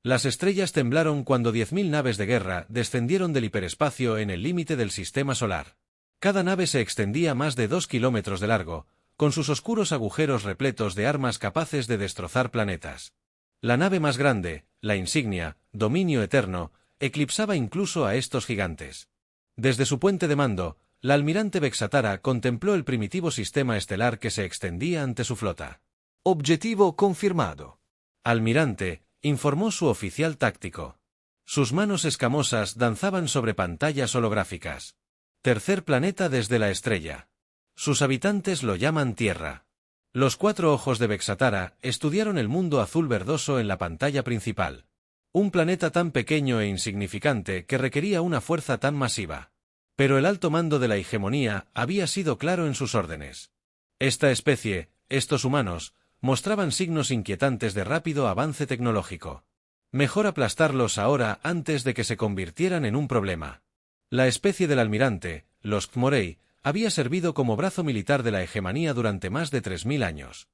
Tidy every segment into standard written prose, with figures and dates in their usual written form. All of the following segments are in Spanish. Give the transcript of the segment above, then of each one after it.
Las estrellas temblaron cuando 10.000 naves de guerra descendieron del hiperespacio en el límite del sistema solar. Cada nave se extendía más de 2 kilómetros de largo, con sus oscuros agujeros repletos de armas capaces de destrozar planetas. La nave más grande, la insignia, Dominio Eterno, eclipsaba incluso a estos gigantes. Desde su puente de mando, la almirante Vexatara contempló el primitivo sistema estelar que se extendía ante su flota. Objetivo confirmado. Almirante, informó su oficial táctico. Sus manos escamosas danzaban sobre pantallas holográficas. Tercer planeta desde la estrella. Sus habitantes lo llaman Tierra. Los 4 ojos de Vexatara estudiaron el mundo azul verdoso en la pantalla principal. Un planeta tan pequeño e insignificante que requería una fuerza tan masiva. Pero el alto mando de la hegemonía había sido claro en sus órdenes. Esta especie, estos humanos, mostraban signos inquietantes de rápido avance tecnológico. Mejor aplastarlos ahora antes de que se convirtieran en un problema. La especie del almirante, los Kmorei, había servido como brazo militar de la hegemonía durante más de 3.000 años.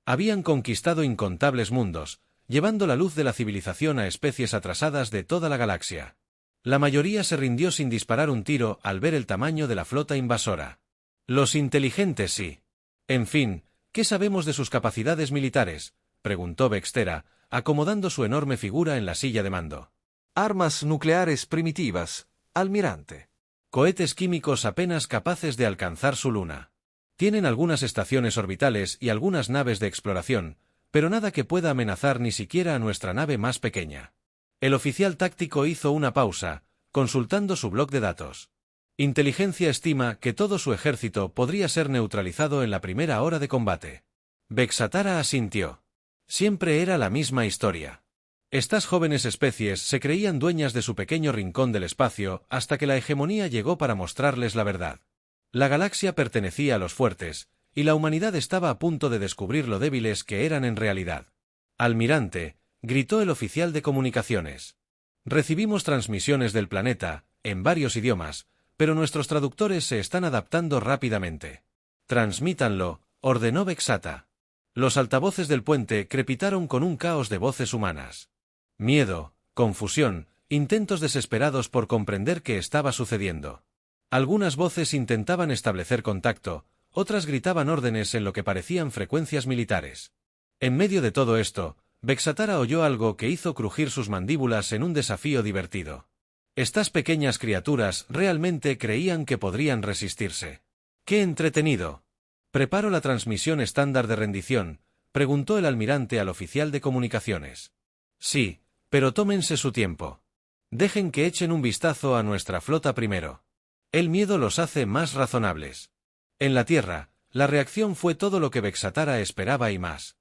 Habían conquistado incontables mundos, llevando la luz de la civilización a especies atrasadas de toda la galaxia. La mayoría se rindió sin disparar un tiro al ver el tamaño de la flota invasora. Los inteligentes sí. En fin, ¿qué sabemos de sus capacidades militares?, preguntó Vextera, acomodando su enorme figura en la silla de mando. Armas nucleares primitivas, almirante. Cohetes químicos apenas capaces de alcanzar su luna. Tienen algunas estaciones orbitales y algunas naves de exploración, pero nada que pueda amenazar ni siquiera a nuestra nave más pequeña. El oficial táctico hizo una pausa, consultando su bloc de datos. Inteligencia estima que todo su ejército podría ser neutralizado en la primera hora de combate. Vexatara asintió. Siempre era la misma historia. Estas jóvenes especies se creían dueñas de su pequeño rincón del espacio hasta que la hegemonía llegó para mostrarles la verdad. La galaxia pertenecía a los fuertes, y la humanidad estaba a punto de descubrir lo débiles que eran en realidad. Almirante, gritó el oficial de comunicaciones. Recibimos transmisiones del planeta, en varios idiomas, pero nuestros traductores se están adaptando rápidamente. Transmítanlo, ordenó Vexata. Los altavoces del puente crepitaron con un caos de voces humanas. Miedo, confusión, intentos desesperados por comprender qué estaba sucediendo. Algunas voces intentaban establecer contacto, otras gritaban órdenes en lo que parecían frecuencias militares. En medio de todo esto, Vexatara oyó algo que hizo crujir sus mandíbulas en un desafío divertido. Estas pequeñas criaturas realmente creían que podrían resistirse. ¡Qué entretenido! ¿Preparo la transmisión estándar de rendición?, preguntó el almirante al oficial de comunicaciones. Sí, pero tómense su tiempo. Dejen que echen un vistazo a nuestra flota primero. El miedo los hace más razonables. En la Tierra, la reacción fue todo lo que Vexatara esperaba y más.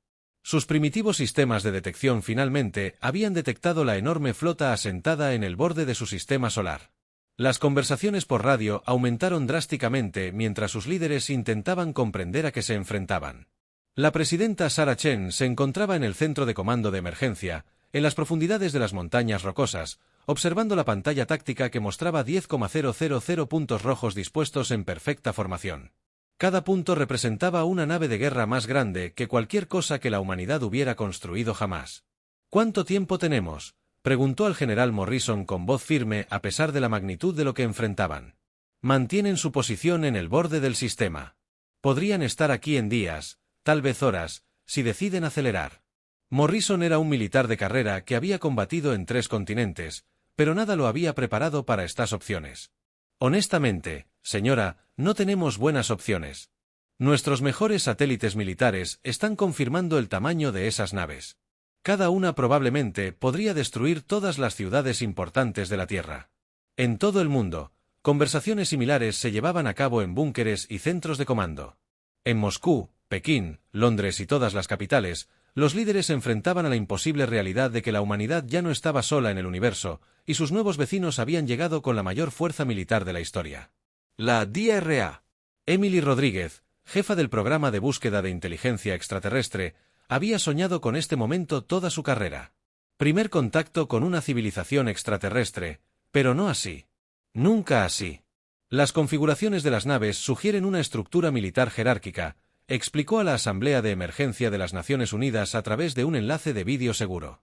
Sus primitivos sistemas de detección finalmente habían detectado la enorme flota asentada en el borde de su sistema solar. Las conversaciones por radio aumentaron drásticamente mientras sus líderes intentaban comprender a qué se enfrentaban. La presidenta Sarah Chen se encontraba en el centro de comando de emergencia, en las profundidades de las montañas rocosas, observando la pantalla táctica que mostraba 10,000 puntos rojos dispuestos en perfecta formación. Cada punto representaba una nave de guerra más grande que cualquier cosa que la humanidad hubiera construido jamás. ¿Cuánto tiempo tenemos?, preguntó al general Morrison con voz firme a pesar de la magnitud de lo que enfrentaban. Mantienen su posición en el borde del sistema. Podrían estar aquí en días, tal vez horas, si deciden acelerar. Morrison era un militar de carrera que había combatido en 3 continentes, pero nada lo había preparado para estas opciones. Honestamente, señora, no tenemos buenas opciones. Nuestros mejores satélites militares están confirmando el tamaño de esas naves. Cada una probablemente podría destruir todas las ciudades importantes de la Tierra. En todo el mundo, conversaciones similares se llevaban a cabo en búnkeres y centros de comando. En Moscú, Pekín, Londres y todas las capitales, los líderes se enfrentaban a la imposible realidad de que la humanidad ya no estaba sola en el universo, y sus nuevos vecinos habían llegado con la mayor fuerza militar de la historia. La DRA. Emily Rodríguez, jefa del programa de búsqueda de inteligencia extraterrestre, había soñado con este momento toda su carrera. Primer contacto con una civilización extraterrestre, pero no así. Nunca así. Las configuraciones de las naves sugieren una estructura militar jerárquica, explicó a la Asamblea de Emergencia de las Naciones Unidas a través de un enlace de vídeo seguro.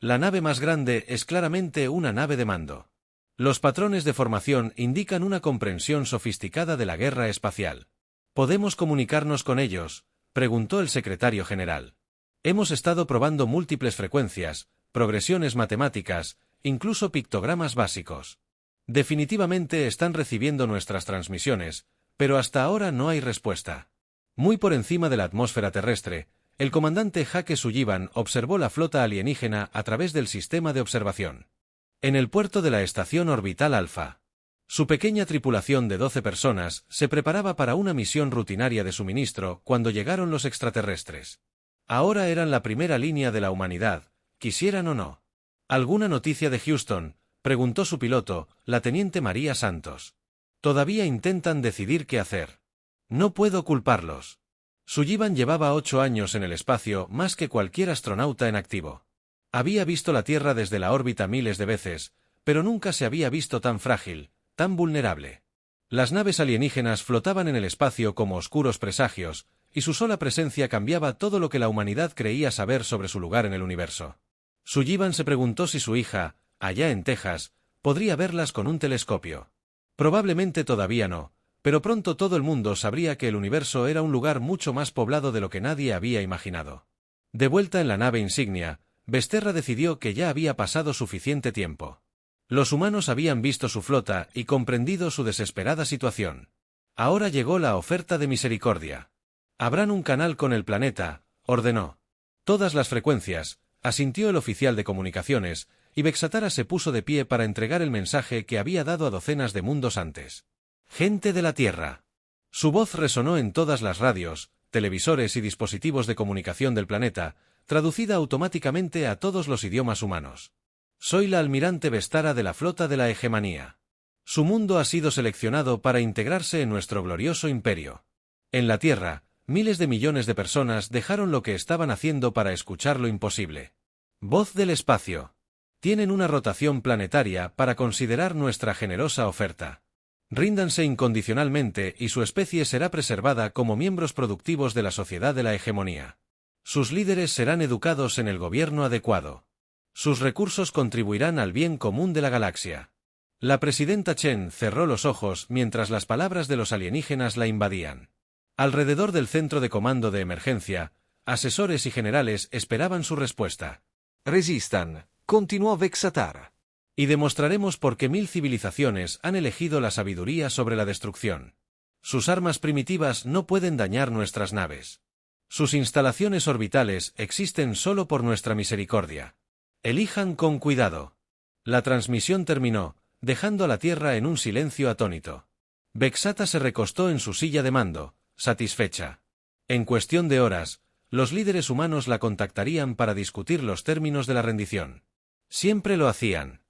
La nave más grande es claramente una nave de mando. Los patrones de formación indican una comprensión sofisticada de la guerra espacial. ¿Podemos comunicarnos con ellos?, preguntó el secretario general. Hemos estado probando múltiples frecuencias, progresiones matemáticas, incluso pictogramas básicos. Definitivamente están recibiendo nuestras transmisiones, pero hasta ahora no hay respuesta. Muy por encima de la atmósfera terrestre, el comandante Jake Sullivan observó la flota alienígena a través del sistema de observación. En el puerto de la estación orbital Alpha. Su pequeña tripulación de 12 personas se preparaba para una misión rutinaria de suministro cuando llegaron los extraterrestres. Ahora eran la primera línea de la humanidad, quisieran o no. ¿Alguna noticia de Houston?, preguntó su piloto, la teniente María Santos. Todavía intentan decidir qué hacer. No puedo culparlos. Sullivan llevaba 8 años en el espacio, más que cualquier astronauta en activo. Había visto la Tierra desde la órbita miles de veces, pero nunca se había visto tan frágil, tan vulnerable. Las naves alienígenas flotaban en el espacio como oscuros presagios, y su sola presencia cambiaba todo lo que la humanidad creía saber sobre su lugar en el universo. Sullivan se preguntó si su hija, allá en Texas, podría verlas con un telescopio. Probablemente todavía no, pero pronto todo el mundo sabría que el universo era un lugar mucho más poblado de lo que nadie había imaginado. De vuelta en la nave insignia, Besterra decidió que ya había pasado suficiente tiempo. Los humanos habían visto su flota y comprendido su desesperada situación. Ahora llegó la oferta de misericordia. Abran un canal con el planeta, ordenó. Todas las frecuencias, asintió el oficial de comunicaciones, y Bexatara se puso de pie para entregar el mensaje que había dado a docenas de mundos antes. Gente de la Tierra. Su voz resonó en todas las radios, televisores y dispositivos de comunicación del planeta, traducida automáticamente a todos los idiomas humanos. Soy la almirante Vestara de la flota de la hegemonía. Su mundo ha sido seleccionado para integrarse en nuestro glorioso imperio. En la Tierra, miles de millones de personas dejaron lo que estaban haciendo para escuchar lo imposible. Voz del espacio. Tienen una rotación planetaria para considerar nuestra generosa oferta. Ríndanse incondicionalmente y su especie será preservada como miembros productivos de la sociedad de la hegemonía. Sus líderes serán educados en el gobierno adecuado. Sus recursos contribuirán al bien común de la galaxia. La presidenta Chen cerró los ojos mientras las palabras de los alienígenas la invadían. Alrededor del centro de comando de emergencia, asesores y generales esperaban su respuesta. Resistan, continuó Vexatara. Y demostraremos por qué 1000 civilizaciones han elegido la sabiduría sobre la destrucción. Sus armas primitivas no pueden dañar nuestras naves. Sus instalaciones orbitales existen solo por nuestra misericordia. Elijan con cuidado. La transmisión terminó, dejando a la Tierra en un silencio atónito. Vexata se recostó en su silla de mando, satisfecha. En cuestión de horas, los líderes humanos la contactarían para discutir los términos de la rendición. Siempre lo hacían.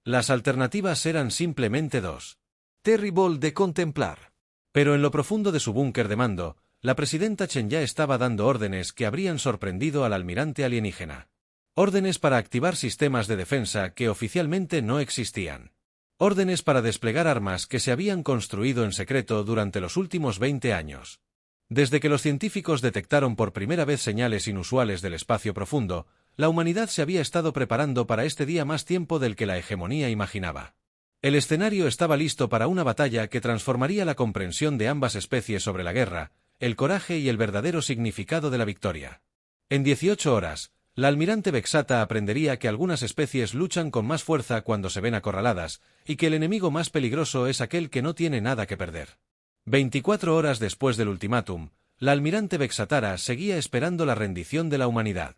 Las alternativas eran simplemente dos. Terrible de contemplar. Pero en lo profundo de su búnker de mando, la presidenta Chen ya estaba dando órdenes que habrían sorprendido al almirante alienígena. Órdenes para activar sistemas de defensa que oficialmente no existían. Órdenes para desplegar armas que se habían construido en secreto durante los últimos 20 años. Desde que los científicos detectaron por primera vez señales inusuales del espacio profundo, la humanidad se había estado preparando para este día más tiempo del que la hegemonía imaginaba. El escenario estaba listo para una batalla que transformaría la comprensión de ambas especies sobre la guerra, el coraje y el verdadero significado de la victoria. En 18 horas, la almirante Vexata aprendería que algunas especies luchan con más fuerza cuando se ven acorraladas, y que el enemigo más peligroso es aquel que no tiene nada que perder. 24 horas después del ultimátum, la almirante Vexatara seguía esperando la rendición de la humanidad.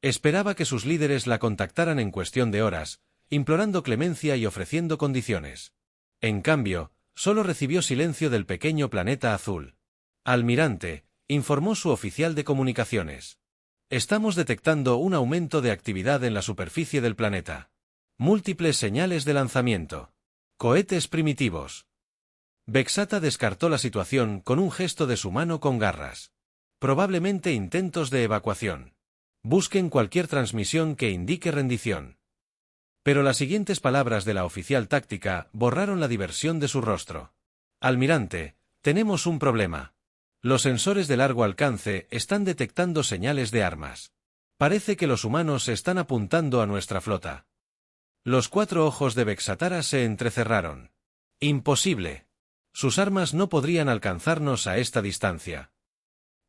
Esperaba que sus líderes la contactaran en cuestión de horas, implorando clemencia y ofreciendo condiciones. En cambio, solo recibió silencio del pequeño planeta azul. Almirante, informó su oficial de comunicaciones. Estamos detectando un aumento de actividad en la superficie del planeta. Múltiples señales de lanzamiento. Cohetes primitivos. Vexata descartó la situación con un gesto de su mano con garras. Probablemente intentos de evacuación. Busquen cualquier transmisión que indique rendición. Pero las siguientes palabras de la oficial táctica borraron la diversión de su rostro. Almirante, tenemos un problema. Los sensores de largo alcance están detectando señales de armas. Parece que los humanos están apuntando a nuestra flota. Los 4 ojos de Vexatara se entrecerraron. Imposible. Sus armas no podrían alcanzarnos a esta distancia.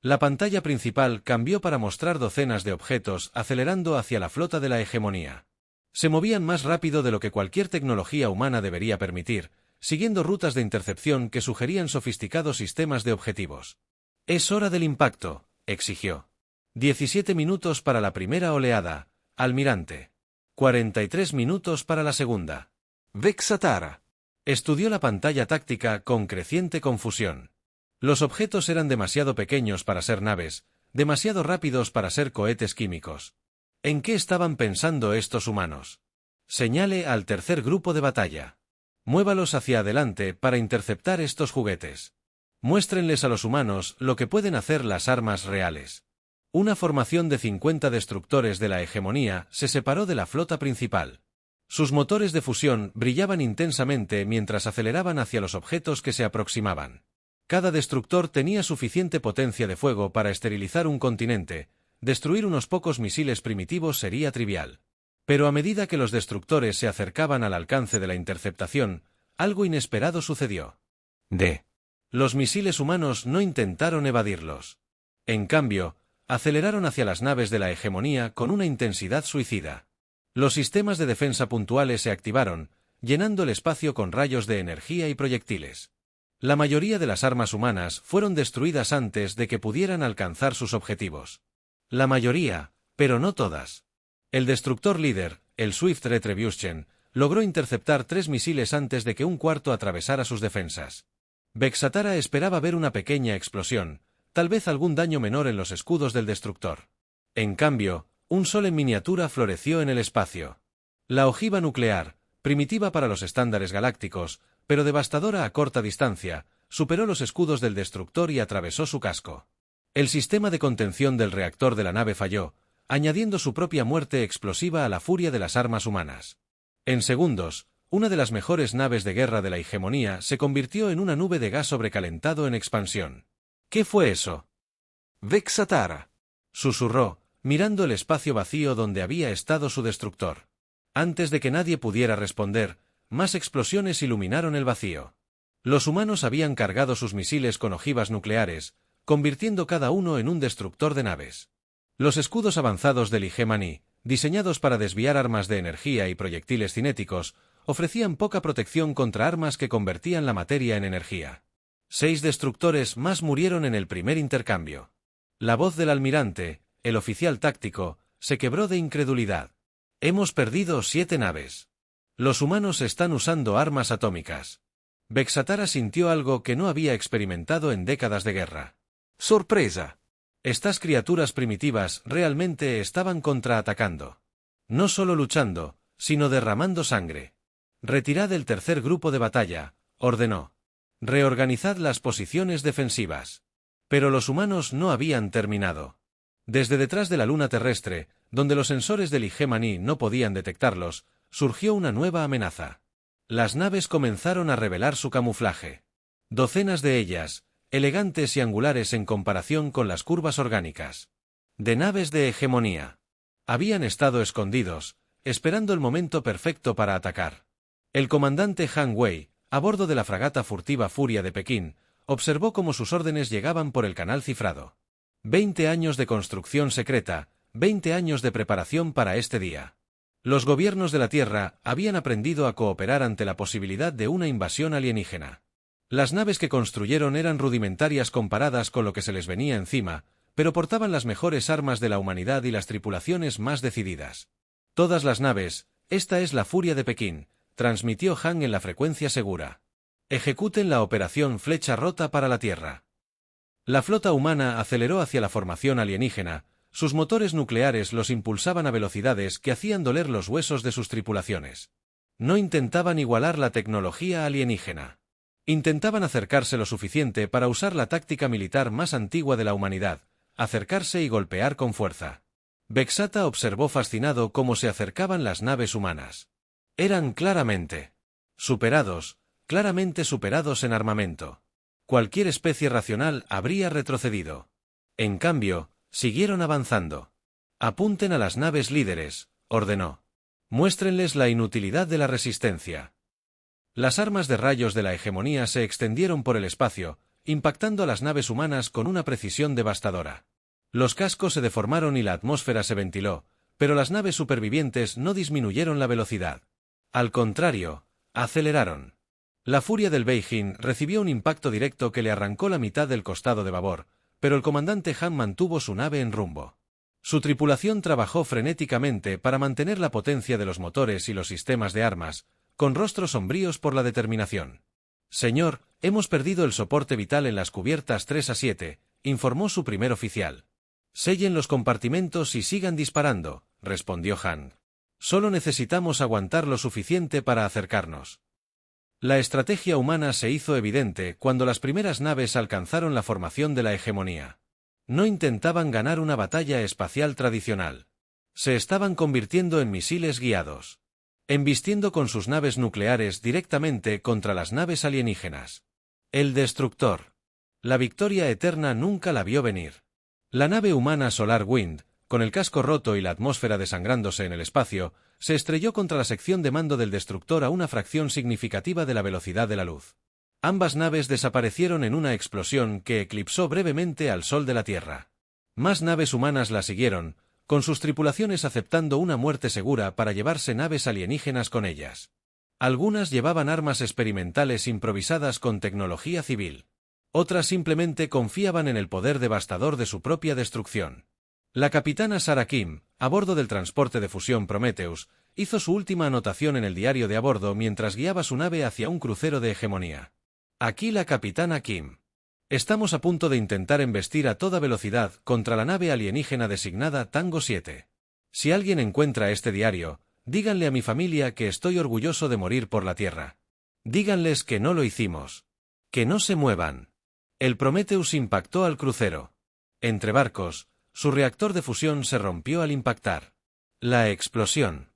La pantalla principal cambió para mostrar docenas de objetos acelerando hacia la flota de la hegemonía. Se movían más rápido de lo que cualquier tecnología humana debería permitir, siguiendo rutas de intercepción que sugerían sofisticados sistemas de objetivos. «Es hora del impacto», exigió. 17 minutos para la primera oleada, almirante. 43 minutos para la segunda. Vexatara. Estudió la pantalla táctica con creciente confusión. Los objetos eran demasiado pequeños para ser naves, demasiado rápidos para ser cohetes químicos. ¿En qué estaban pensando estos humanos? Señale al tercer grupo de batalla. Muévalos hacia adelante para interceptar estos juguetes. Muéstrenles a los humanos lo que pueden hacer las armas reales. Una formación de 50 destructores de la hegemonía se separó de la flota principal. Sus motores de fusión brillaban intensamente mientras aceleraban hacia los objetos que se aproximaban. Cada destructor tenía suficiente potencia de fuego para esterilizar un continente. Destruir unos pocos misiles primitivos sería trivial. Pero a medida que los destructores se acercaban al alcance de la interceptación, algo inesperado sucedió. Los misiles humanos no intentaron evadirlos. En cambio, aceleraron hacia las naves de la hegemonía con una intensidad suicida. Los sistemas de defensa puntuales se activaron, llenando el espacio con rayos de energía y proyectiles. La mayoría de las armas humanas fueron destruidas antes de que pudieran alcanzar sus objetivos. La mayoría, pero no todas. El destructor líder, el Swift Retribution, logró interceptar 3 misiles antes de que un cuarto atravesara sus defensas. Vexatara esperaba ver una pequeña explosión, tal vez algún daño menor en los escudos del destructor. En cambio, un sol en miniatura floreció en el espacio. La ojiva nuclear, primitiva para los estándares galácticos, pero devastadora a corta distancia, superó los escudos del destructor y atravesó su casco. El sistema de contención del reactor de la nave falló, añadiendo su propia muerte explosiva a la furia de las armas humanas. En segundos, una de las mejores naves de guerra de la hegemonía se convirtió en una nube de gas sobrecalentado en expansión. ¿Qué fue eso? Vexatara. Susurró, mirando el espacio vacío donde había estado su destructor. Antes de que nadie pudiera responder, más explosiones iluminaron el vacío. Los humanos habían cargado sus misiles con ojivas nucleares, convirtiendo cada uno en un destructor de naves. Los escudos avanzados del Hegemony, diseñados para desviar armas de energía y proyectiles cinéticos, ofrecían poca protección contra armas que convertían la materia en energía. 6 destructores más murieron en el primer intercambio. La voz del almirante, el oficial táctico, se quebró de incredulidad. Hemos perdido 7 naves. Los humanos están usando armas atómicas. Vexatara sintió algo que no había experimentado en décadas de guerra. Sorpresa. Estas criaturas primitivas realmente estaban contraatacando. No solo luchando, sino derramando sangre. Retirad el tercer grupo de batalla, ordenó. Reorganizad las posiciones defensivas. Pero los humanos no habían terminado. Desde detrás de la luna terrestre, donde los sensores del Hegemony no podían detectarlos, surgió una nueva amenaza. Las naves comenzaron a revelar su camuflaje. Docenas de ellas, elegantes y angulares en comparación con las curvas orgánicas. De naves de hegemonía. Habían estado escondidos, esperando el momento perfecto para atacar. El comandante Han Wei, a bordo de la fragata furtiva Furia de Pekín, observó cómo sus órdenes llegaban por el canal cifrado. 20 años de construcción secreta, 20 años de preparación para este día. Los gobiernos de la Tierra habían aprendido a cooperar ante la posibilidad de una invasión alienígena. Las naves que construyeron eran rudimentarias comparadas con lo que se les venía encima, pero portaban las mejores armas de la humanidad y las tripulaciones más decididas. Todas las naves, esta es la Furia de Pekín, transmitió Han en la frecuencia segura. Ejecuten la operación Flecha Rota para la Tierra. La flota humana aceleró hacia la formación alienígena, sus motores nucleares los impulsaban a velocidades que hacían doler los huesos de sus tripulaciones. No intentaban igualar la tecnología alienígena. Intentaban acercarse lo suficiente para usar la táctica militar más antigua de la humanidad, acercarse y golpear con fuerza. Vexata observó fascinado cómo se acercaban las naves humanas. Eran claramente superados en armamento. Cualquier especie racional habría retrocedido. En cambio, siguieron avanzando. Apunten a las naves líderes, ordenó. Muéstrenles la inutilidad de la resistencia. Las armas de rayos de la hegemonía se extendieron por el espacio, impactando a las naves humanas con una precisión devastadora. Los cascos se deformaron y la atmósfera se ventiló, pero las naves supervivientes no disminuyeron la velocidad. Al contrario, aceleraron. La furia del Beijing recibió un impacto directo que le arrancó la mitad del costado de babor, pero el comandante Han mantuvo su nave en rumbo. Su tripulación trabajó frenéticamente para mantener la potencia de los motores y los sistemas de armas, con rostros sombríos por la determinación. Señor, hemos perdido el soporte vital en las cubiertas 3 a 7, informó su primer oficial. Sellen los compartimentos y sigan disparando, respondió Han. Solo necesitamos aguantar lo suficiente para acercarnos. La estrategia humana se hizo evidente cuando las primeras naves alcanzaron la formación de la hegemonía. No intentaban ganar una batalla espacial tradicional. Se estaban convirtiendo en misiles guiados. Embistiendo con sus naves nucleares directamente contra las naves alienígenas. El destructor. La victoria eterna nunca la vio venir. La nave humana Solar Wind, con el casco roto y la atmósfera desangrándose en el espacio, se estrelló contra la sección de mando del destructor a una fracción significativa de la velocidad de la luz. Ambas naves desaparecieron en una explosión que eclipsó brevemente al sol de la Tierra. Más naves humanas la siguieron, con sus tripulaciones aceptando una muerte segura para llevarse naves alienígenas con ellas. Algunas llevaban armas experimentales improvisadas con tecnología civil. Otras simplemente confiaban en el poder devastador de su propia destrucción. La capitana Sarah Kim, a bordo del transporte de fusión Prometheus, hizo su última anotación en el diario de a bordo mientras guiaba su nave hacia un crucero de hegemonía. Aquí la capitana Kim. Estamos a punto de intentar embestir a toda velocidad contra la nave alienígena designada Tango 7. Si alguien encuentra este diario, díganle a mi familia que estoy orgulloso de morir por la Tierra. Díganles que no lo hicimos. Que no se muevan. El Prometheus impactó al crucero. Entre barcos, su reactor de fusión se rompió al impactar. La explosión.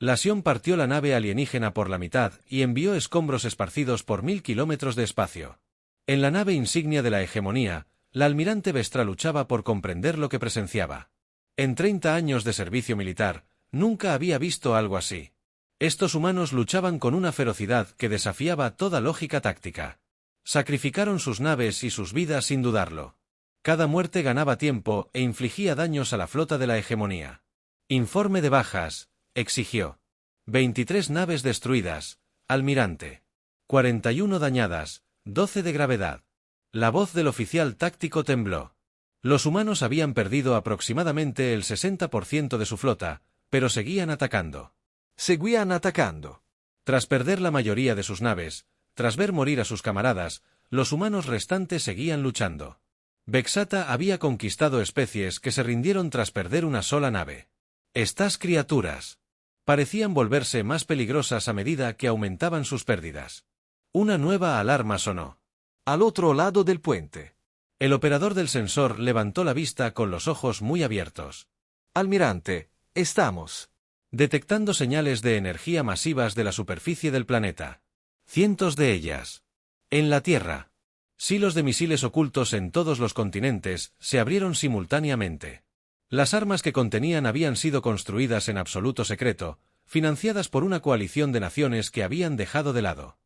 La Sion partió la nave alienígena por la mitad y envió escombros esparcidos por 1000 kilómetros de espacio. En la nave insignia de la hegemonía, la almirante Vestra luchaba por comprender lo que presenciaba. En 30 años de servicio militar, nunca había visto algo así. Estos humanos luchaban con una ferocidad que desafiaba toda lógica táctica. Sacrificaron sus naves y sus vidas sin dudarlo. Cada muerte ganaba tiempo e infligía daños a la flota de la hegemonía. Informe de bajas, exigió. 23 naves destruidas, almirante. 41 dañadas, 12 de gravedad. La voz del oficial táctico tembló. Los humanos habían perdido aproximadamente el 60% de su flota, pero seguían atacando. Seguían atacando. Tras perder la mayoría de sus naves, tras ver morir a sus camaradas, los humanos restantes seguían luchando. Vexata había conquistado especies que se rindieron tras perder una sola nave. Estas criaturas parecían volverse más peligrosas a medida que aumentaban sus pérdidas. Una nueva alarma sonó. Al otro lado del puente. El operador del sensor levantó la vista con los ojos muy abiertos. Almirante, estamos detectando señales de energía masivas de la superficie del planeta. Cientos de ellas. En la Tierra. Silos de misiles ocultos en todos los continentes se abrieron simultáneamente. Las armas que contenían habían sido construidas en absoluto secreto, financiadas por una coalición de naciones que habían dejado de lado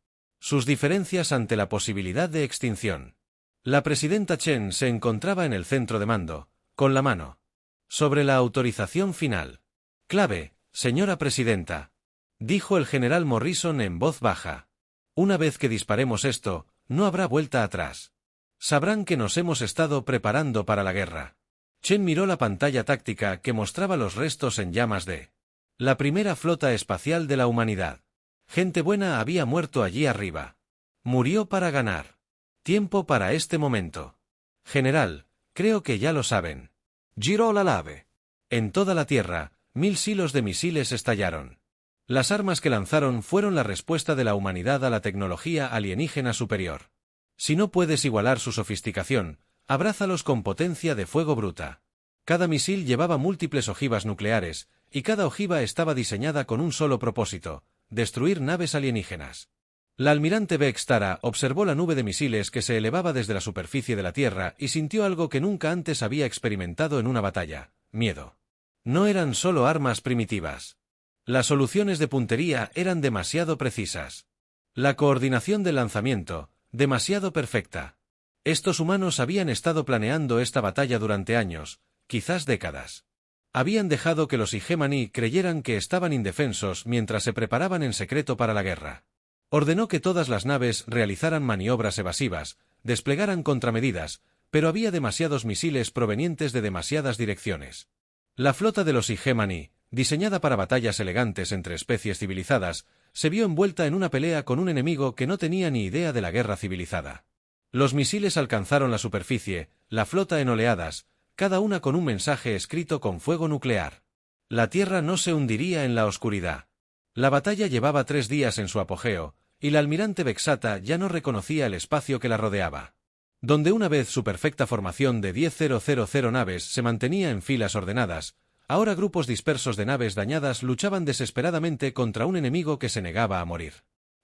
sus diferencias ante la posibilidad de extinción. La presidenta Chen se encontraba en el centro de mando, con la mano sobre la autorización final. Clave, señora presidenta, dijo el general Morrison en voz baja. Una vez que disparemos esto, no habrá vuelta atrás. Sabrán que nos hemos estado preparando para la guerra. Chen miró la pantalla táctica que mostraba los restos en llamas de la primera flota espacial de la humanidad. Gente buena había muerto allí arriba. Murió para ganar. Tiempo para este momento. General, creo que ya lo saben. Giró la nave. En toda la Tierra, 1000 silos de misiles estallaron. Las armas que lanzaron fueron la respuesta de la humanidad a la tecnología alienígena superior. Si no puedes igualar su sofisticación, abrázalos con potencia de fuego bruta. Cada misil llevaba múltiples ojivas nucleares, y cada ojiva estaba diseñada con un solo propósito: destruir naves alienígenas. La almirante Vextara observó la nube de misiles que se elevaba desde la superficie de la Tierra y sintió algo que nunca antes había experimentado en una batalla: miedo. No eran solo armas primitivas. Las soluciones de puntería eran demasiado precisas. La coordinación del lanzamiento, demasiado perfecta. Estos humanos habían estado planeando esta batalla durante años, quizás décadas. Habían dejado que los Hegemony creyeran que estaban indefensos mientras se preparaban en secreto para la guerra. Ordenó que todas las naves realizaran maniobras evasivas, desplegaran contramedidas, pero había demasiados misiles provenientes de demasiadas direcciones. La flota de los Hegemony, diseñada para batallas elegantes entre especies civilizadas, se vio envuelta en una pelea con un enemigo que no tenía ni idea de la guerra civilizada. Los misiles alcanzaron la superficie, la flota en oleadas, cada una con un mensaje escrito con fuego nuclear. La Tierra no se hundiría en la oscuridad. La batalla llevaba 3 días en su apogeo, y la almirante Vexata ya no reconocía el espacio que la rodeaba. Donde una vez su perfecta formación de 10.000 naves se mantenía en filas ordenadas, ahora grupos dispersos de naves dañadas luchaban desesperadamente contra un enemigo que se negaba a morir.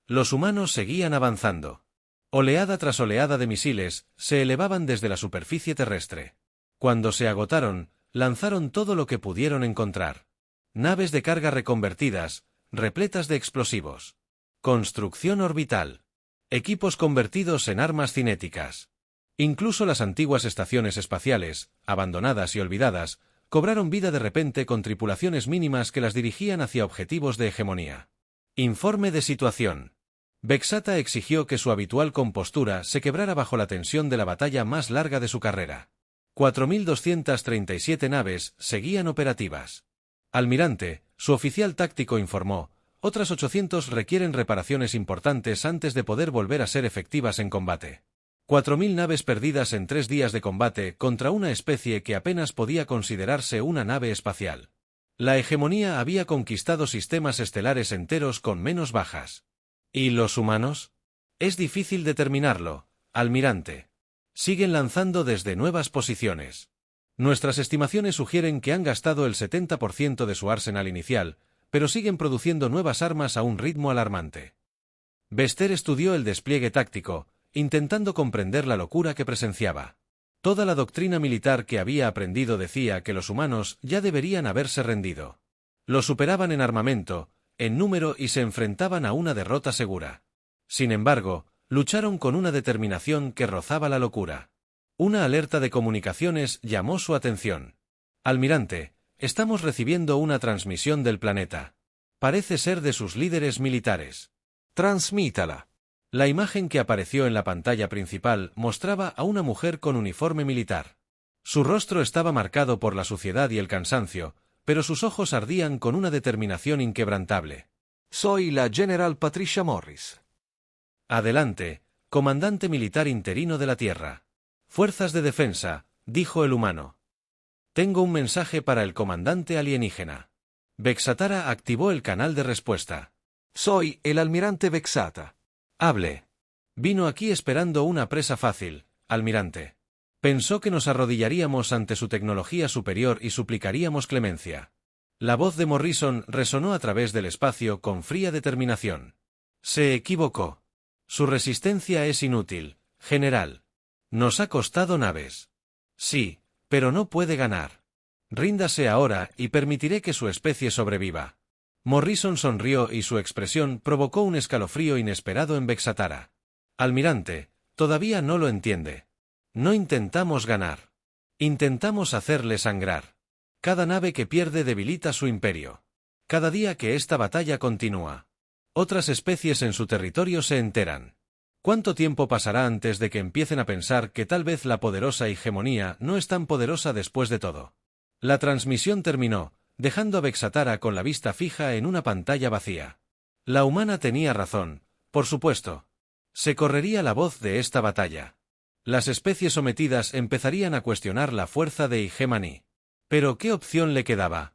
Los humanos seguían avanzando. Oleada tras oleada de misiles se elevaban desde la superficie terrestre. Cuando se agotaron, lanzaron todo lo que pudieron encontrar. Naves de carga reconvertidas, repletas de explosivos. Construcción orbital. Equipos convertidos en armas cinéticas. Incluso las antiguas estaciones espaciales, abandonadas y olvidadas, cobraron vida de repente con tripulaciones mínimas que las dirigían hacia objetivos de hegemonía. Informe de situación. Vexata exigió que su habitual compostura se quebrara bajo la tensión de la batalla más larga de su carrera. 4.237 naves seguían operativas. Almirante, su oficial táctico informó, otras 800 requieren reparaciones importantes antes de poder volver a ser efectivas en combate. 4.000 naves perdidas en 3 días de combate contra una especie que apenas podía considerarse una nave espacial. La hegemonía había conquistado sistemas estelares enteros con menos bajas. ¿Y los humanos? Es difícil determinarlo, almirante. Siguen lanzando desde nuevas posiciones. Nuestras estimaciones sugieren que han gastado el 70% de su arsenal inicial, pero siguen produciendo nuevas armas a un ritmo alarmante. Bester estudió el despliegue táctico, intentando comprender la locura que presenciaba. Toda la doctrina militar que había aprendido decía que los humanos ya deberían haberse rendido. Lo superaban en armamento, en número y se enfrentaban a una derrota segura. Sin embargo, lucharon con una determinación que rozaba la locura. Una alerta de comunicaciones llamó su atención. Almirante, estamos recibiendo una transmisión del planeta. Parece ser de sus líderes militares. Transmítala. La imagen que apareció en la pantalla principal mostraba a una mujer con uniforme militar. Su rostro estaba marcado por la suciedad y el cansancio, pero sus ojos ardían con una determinación inquebrantable. Soy la General Patricia Morris. Adelante, comandante militar interino de la Tierra. Fuerzas de defensa, dijo el humano. Tengo un mensaje para el comandante alienígena. Vexatara activó el canal de respuesta. Soy el almirante Vexata. Hable. Vino aquí esperando una presa fácil, almirante. Pensó que nos arrodillaríamos ante su tecnología superior y suplicaríamos clemencia. La voz de Morrison resonó a través del espacio con fría determinación. Se equivocó. Su resistencia es inútil, general. Nos ha costado naves. Sí, pero no puede ganar. Ríndase ahora y permitiré que su especie sobreviva. Morrison sonrió y su expresión provocó un escalofrío inesperado en Vexatara. Almirante, todavía no lo entiende. No intentamos ganar. Intentamos hacerle sangrar. Cada nave que pierde debilita su imperio. Cada día que esta batalla continúa, otras especies en su territorio se enteran. ¿Cuánto tiempo pasará antes de que empiecen a pensar que tal vez la poderosa hegemonía no es tan poderosa después de todo? La transmisión terminó, dejando a Vexatara con la vista fija en una pantalla vacía. La humana tenía razón, por supuesto. Se correría la voz de esta batalla. Las especies sometidas empezarían a cuestionar la fuerza de Hegemony. Pero ¿qué opción le quedaba?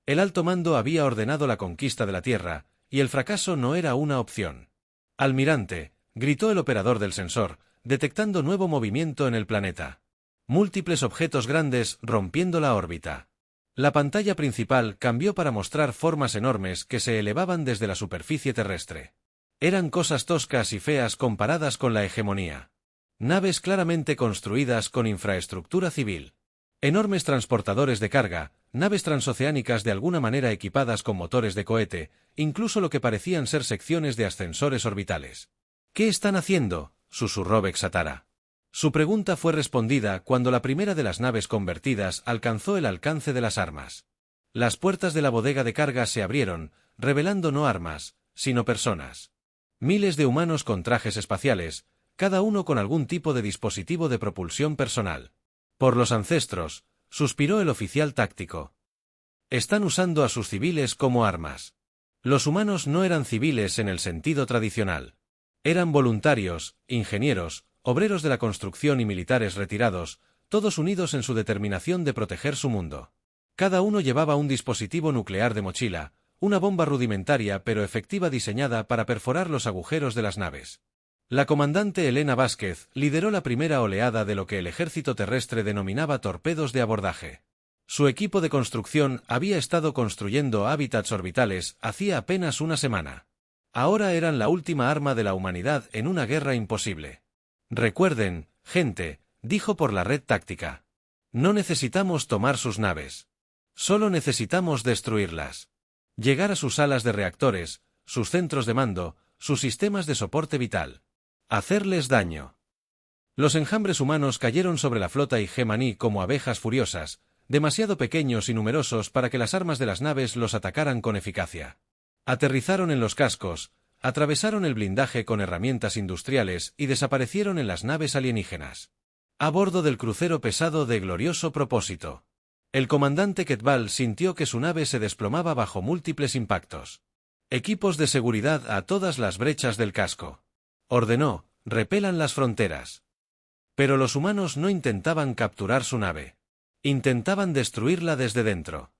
El alto mando había ordenado la conquista de la Tierra, y el fracaso no era una opción. Almirante, gritó el operador del sensor, detectando nuevo movimiento en el planeta. Múltiples objetos grandes rompiendo la órbita. La pantalla principal cambió para mostrar formas enormes que se elevaban desde la superficie terrestre. Eran cosas toscas y feas comparadas con la hegemonía. Naves claramente construidas con infraestructura civil. Enormes transportadores de carga, naves transoceánicas de alguna manera equipadas con motores de cohete, incluso lo que parecían ser secciones de ascensores orbitales. ¿Qué están haciendo?, susurró Vexatara. Su pregunta fue respondida cuando la primera de las naves convertidas alcanzó el alcance de las armas. Las puertas de la bodega de carga se abrieron, revelando no armas, sino personas. Miles de humanos con trajes espaciales, cada uno con algún tipo de dispositivo de propulsión personal. Por los ancestros, suspiró el oficial táctico. Están usando a sus civiles como armas. Los humanos no eran civiles en el sentido tradicional. Eran voluntarios, ingenieros, obreros de la construcción y militares retirados, todos unidos en su determinación de proteger su mundo. Cada uno llevaba un dispositivo nuclear de mochila, una bomba rudimentaria pero efectiva diseñada para perforar los agujeros de las naves. La comandante Elena Vázquez lideró la primera oleada de lo que el ejército terrestre denominaba torpedos de abordaje. Su equipo de construcción había estado construyendo hábitats orbitales hacía apenas una semana. Ahora eran la última arma de la humanidad en una guerra imposible. Recuerden, gente, dijo por la red táctica. No necesitamos tomar sus naves. Solo necesitamos destruirlas. Llegar a sus salas de reactores, sus centros de mando, sus sistemas de soporte vital. Hacerles daño. Los enjambres humanos cayeron sobre la flota Hegemony como abejas furiosas, demasiado pequeños y numerosos para que las armas de las naves los atacaran con eficacia. Aterrizaron en los cascos, atravesaron el blindaje con herramientas industriales y desaparecieron en las naves alienígenas. A bordo del crucero pesado de glorioso propósito. El comandante Ketbal sintió que su nave se desplomaba bajo múltiples impactos. Equipos de seguridad a todas las brechas del casco. Ordenó, repelan las fronteras. Pero los humanos no intentaban capturar su nave. Intentaban destruirla desde dentro.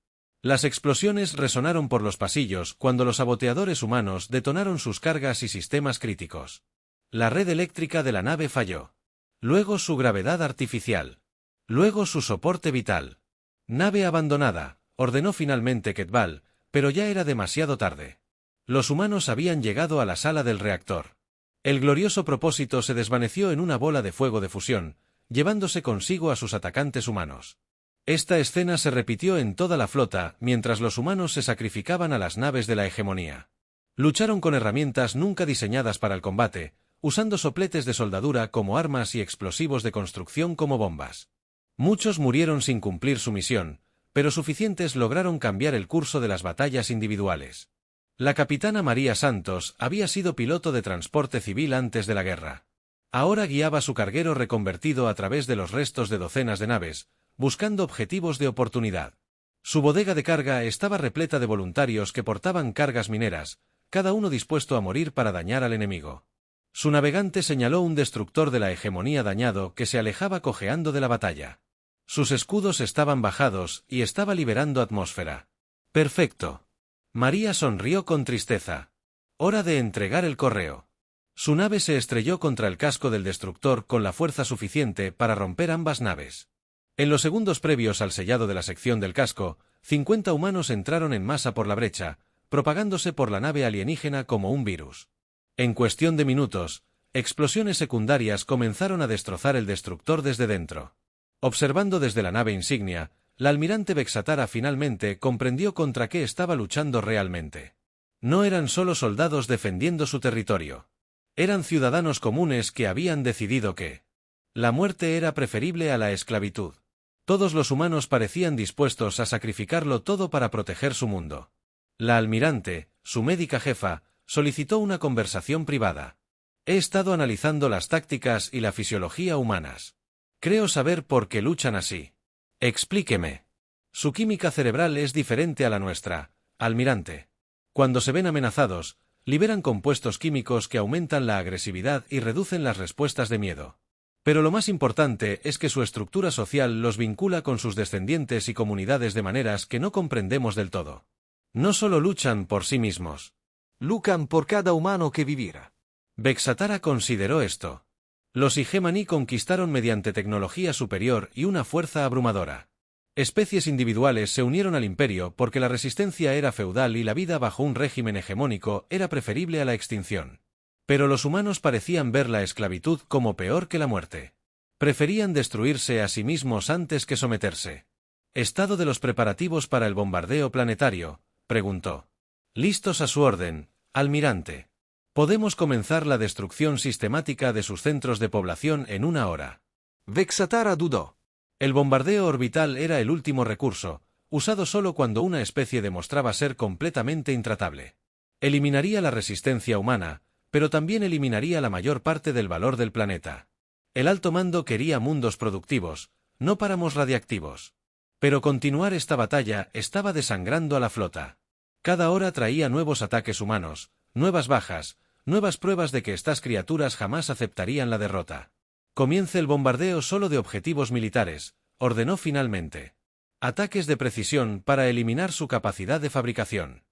Las explosiones resonaron por los pasillos cuando los saboteadores humanos detonaron sus cargas y sistemas críticos. La red eléctrica de la nave falló. Luego su gravedad artificial. Luego su soporte vital. Nave abandonada, ordenó finalmente Ketbal, pero ya era demasiado tarde. Los humanos habían llegado a la sala del reactor. El glorioso propósito se desvaneció en una bola de fuego de fusión, llevándose consigo a sus atacantes humanos. Esta escena se repitió en toda la flota mientras los humanos se sacrificaban a las naves de la hegemonía. Lucharon con herramientas nunca diseñadas para el combate, usando sopletes de soldadura como armas y explosivos de construcción como bombas. Muchos murieron sin cumplir su misión, pero suficientes lograron cambiar el curso de las batallas individuales. La capitana María Santos había sido piloto de transporte civil antes de la guerra. Ahora guiaba su carguero reconvertido a través de los restos de docenas de naves, buscando objetivos de oportunidad. Su bodega de carga estaba repleta de voluntarios que portaban cargas mineras, cada uno dispuesto a morir para dañar al enemigo. Su navegante señaló un destructor de la hegemonía dañado que se alejaba cojeando de la batalla. Sus escudos estaban bajados y estaba liberando atmósfera. Perfecto. María sonrió con tristeza. Hora de entregar el correo. Su nave se estrelló contra el casco del destructor con la fuerza suficiente para romper ambas naves. En los segundos previos al sellado de la sección del casco, 50 humanos entraron en masa por la brecha, propagándose por la nave alienígena como un virus. En cuestión de minutos, explosiones secundarias comenzaron a destrozar el destructor desde dentro. Observando desde la nave insignia, la almirante Vexatara finalmente comprendió contra qué estaba luchando realmente. No eran solo soldados defendiendo su territorio. Eran ciudadanos comunes que habían decidido que la muerte era preferible a la esclavitud. Todos los humanos parecían dispuestos a sacrificarlo todo para proteger su mundo. La almirante, su médica jefa, solicitó una conversación privada. He estado analizando las tácticas y la fisiología humanas. Creo saber por qué luchan así. Explíqueme. Su química cerebral es diferente a la nuestra, almirante. Cuando se ven amenazados, liberan compuestos químicos que aumentan la agresividad y reducen las respuestas de miedo. Pero lo más importante es que su estructura social los vincula con sus descendientes y comunidades de maneras que no comprendemos del todo. No solo luchan por sí mismos. Luchan por cada humano que viviera. Vexatara consideró esto. Los Hegemony conquistaron mediante tecnología superior y una fuerza abrumadora. Especies individuales se unieron al imperio porque la resistencia era feudal y la vida bajo un régimen hegemónico era preferible a la extinción. Pero los humanos parecían ver la esclavitud como peor que la muerte. Preferían destruirse a sí mismos antes que someterse. ¿Estado de los preparativos para el bombardeo planetario?, preguntó. Listos a su orden, almirante. Podemos comenzar la destrucción sistemática de sus centros de población en 1 hora. Vexatara dudó. El bombardeo orbital era el último recurso, usado solo cuando una especie demostraba ser completamente intratable. Eliminaría la resistencia humana, pero también eliminaría la mayor parte del valor del planeta. El alto mando quería mundos productivos, no páramos radiactivos. Pero continuar esta batalla estaba desangrando a la flota. Cada hora traía nuevos ataques humanos, nuevas bajas, nuevas pruebas de que estas criaturas jamás aceptarían la derrota. Comience el bombardeo solo de objetivos militares, ordenó finalmente. Ataques de precisión para eliminar su capacidad de fabricación.